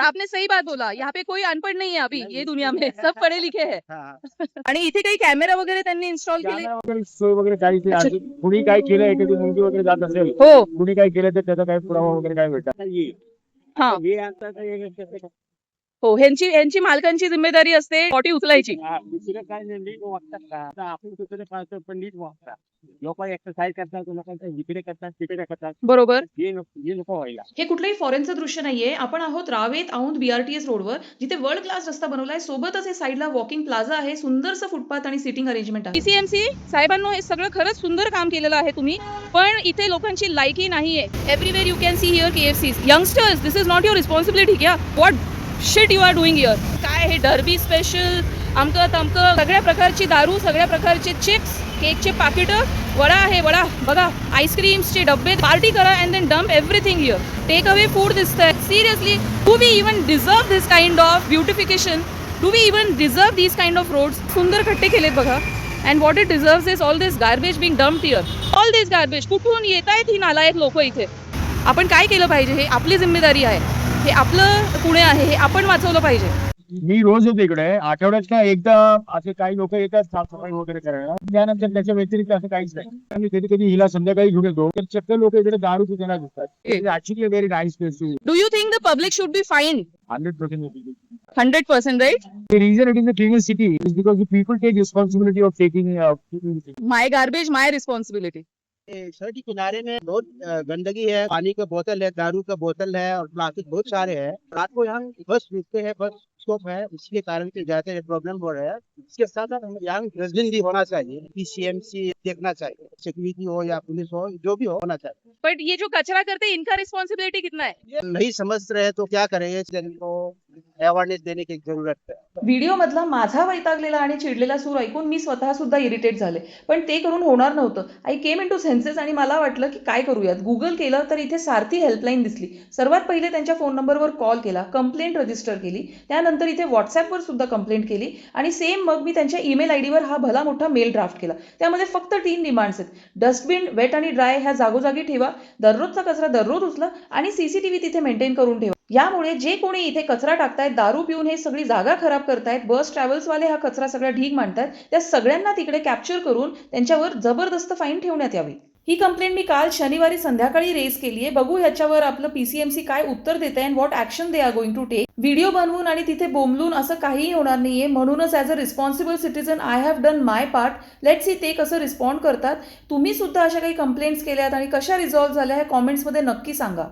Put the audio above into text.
आपने सही बात बोला, यहाँ पे कोई अनपढ़ नहीं है अभी ये दुनिया में, सब पढ़े लिखे हैं. आणि इथे काही कॅमेरा वगैरे त्यांनी इन्स्टॉल केले. कॅमेरा वगैरे सोय वगैरे काही ते अजून कुणी काय केलं एखादी मुलगी वगैरे जात असेल हो कुणी काय केलं तर त्याचा काही पुरावा वगैरे काय भेटतात हा हे आता काय हो, ह्यांची मालकांची जिम्मेदारी असते पॉटी उचलायची. दुसरं काय नाही नीट वागतात का आता आपण कुठे पाहतो पण नीट वागतात लोक एक्सरसाइज करतात लोकांचा इकडे करतात तिकडे करतात बरोबर. हे नको व्हायला. हे कुठलंही फॉरेनचं दृश्य नाहीये. आपण आहोत रावेत औंध BRTS रोडवर, जिथे वर्ल्ड क्लास रस्ता बनवलाय. सोबतच हे साईडला वॉकिंग प्लाझा आहे, सुंदरसं फुटपाथ आणि सिटिंग अरेंजमेंट आहे. PCMC साहेबांनो हे सगळं खरंच सुंदर काम केलेलं आहे तुम्ही, पण इथे लोकांची लायकी नाहीये. Everywhere you can see here KFCs. Youngsters, this is not your responsibility. क्या what shit you are doing here. काय हे डर्बी स्पेशल अमकं तमकं सगळ्या प्रकारची दारू, सगळ्या प्रकारचे चिप्स, केकचे पाकिटं, वडा आहे वडा बघा, आईस्क्रीम्सचे डब्बे. पार्टी करा and then dump everything here. Take away food दिसतंय. Seriously, do we even deserve this kind of beautification? Do we even deserve this kind of roads? सुंदर खड्डे केलेत बघा. And what it deserves is all this garbage being dumped here. All this garbage कुठून येत आहेत ही नालायक लोक इथे. आपण काय केलं पाहिजे? हे आपली जिम्मेदारी आहे. हे आपलं पुणे आहे, हे आपण वाचवलं पाहिजे. मी रोज येतो इकडे आठवड्यात ना एकदा असे काही लोक येतात साफसफाई वगैरे करायला त्यानंतर त्याच्या व्यतिरिक्त असं काहीच नाही. आणि कधी कधी हिला संध्याकाळी घेऊन येतो तर चक्क लोक इकडे दारू पिताना दिसतात. Actually very nice place too. Do you think the public should be fine? 100%. 100%, right? The reason it is the cleanest city is because the people take responsibility of taking My garbage, my responsibility. सड़क के किनारे में बहुत गंदगी है, पानी का बोतल है, दारू का बोतल है और प्लास्टिक बहुत सारे हैं. रात को यहाँ बस रुकते हैं, बस स्टॉप है, इसके कारण से ज्यादा प्रॉब्लम हो रहा है. इसके साथ साथ यहाँ डस्टबिन भी होना चाहिए. PCMC देखना चाहिए, सिक्योरिटी हो या पुलिस हो, जो भी होना चाहिए. बट ये जो कचरा करते हैं इनका रिस्पॉन्सिबिलिटी कितना है? ये नहीं समझ रहे तो क्या करेंगे, इनको अवेयरनेस देने की जरूरत है. व्हिडिओ मधला माझा वैतागलेला आणि चिडलेला सूर ऐकून मी स्वतः सुद्धा इरिटेट झाले, पण ते करून होणार नव्हतं. I came in to senses आणि मला वाटलं की काय करूयात. गुगल केलं तर इथे सारथी हेल्पलाईन दिसली. सर्वात पहिले त्यांच्या फोन नंबरवर कॉल केला, कंप्लेंट रजिस्टर केली. त्यानंतर इथे व्हॉट्सअपवर सुद्धा कंप्लेंट केली आणि सेम मग मी त्यांच्या ईमेल ID वर हा भला मोठा मेल ड्राफ्ट केला. त्यामध्ये फक्त 3 डिमांड्स आहेत. डस्टबिन वेट आणि ड्राय ह्या जागोजागी ठेवा, दररोजचा कचरा दररोज उचला आणि CCTV तिथे मेंटेन करून ठेवा. यामुळे जे कोणी इथे कचरा टाकतायत, दारू पिऊन हे सगळी जागा खराब करतायत, बस ट्रॅव्हल्सवाले हा कचरा सगळा ढीग मांडतायत, त्या सगळ्यांना तिकडे कॅप्चर करून त्यांच्यावर जबरदस्त फाईन ठेवण्यात यावी. ही कंप्लेंट मी काल शनिवारी संध्याकाळी रेज केली आहे. बघू ह्याच्यावर आपलं PCMC काय उत्तर देत आहे and what action they are going to take. Video बनवून आणि तिथे बोंबलून असं काहीही होणार नाहीये. म्हणूनच as a responsible citizen I have done my part. Let's see ते कसं रिस्पॉन्ड करतात. तुम्ही सुद्धा अशा काही कंप्लेंट्स केल्यात आणि कशा रिझॉल्व्ह झाल्या हे कॉमेंट्समध्ये नक्की सांगा.